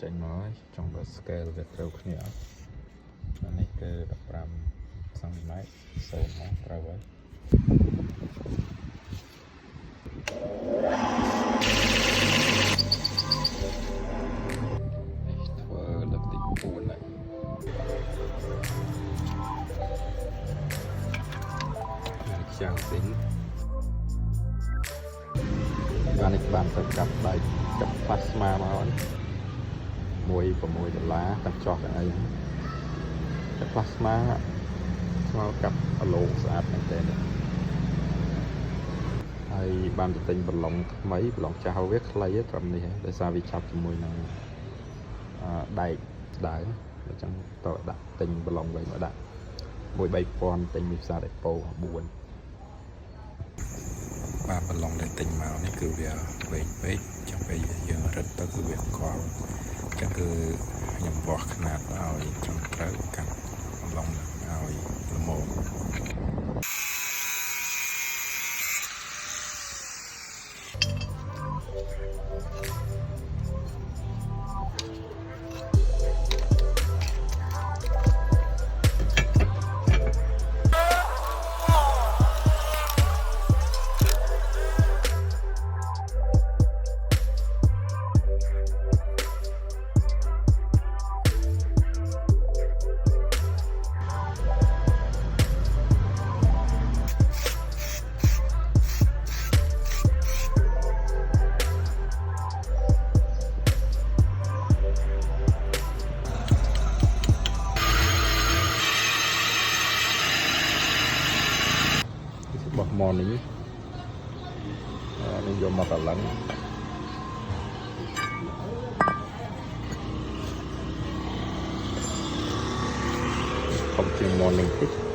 ចេញមកចង់បើ scale វាត្រូវគ្នាអានេះគឺ15 cm សូមមកត្រូវហើយនេះធ្វើលើកទី4ហើយខ្ចាំងស៊ីនបាននេះបានទៅកាប់ដៃកាប់ផ្លាស្មាមកហើយ$6 ទាំងចោះទាំងអីតែផ្លាស្មាស្មើកាប់អឡូស្អាតមែនទែនហើយបានទៅទិញប្រឡងថ្មីប្រឡងចាស់វាខ្លីត្រឹមនេះដោយសារវាចាប់ជាមួយនឹងដែកដើមអញ្ចឹងតើដាក់ទិញប្រឡងវិញមកដាក់1-3000ទិញមានផ្សារដេប៉ូ4បាទប្រឡងដែលទិញមកនេះគឺវាវែងពេកចាំពេលយើងរឹតទៅគឺវាកល់ចឹងគឺខ្ញុំវាស់ຂະຫນាតឲ្យត្រឹមត្រូវកាត់ឡងឲ្យល្មមរបស់ morning នេះយកមកកលឹងខំជាង morning តិច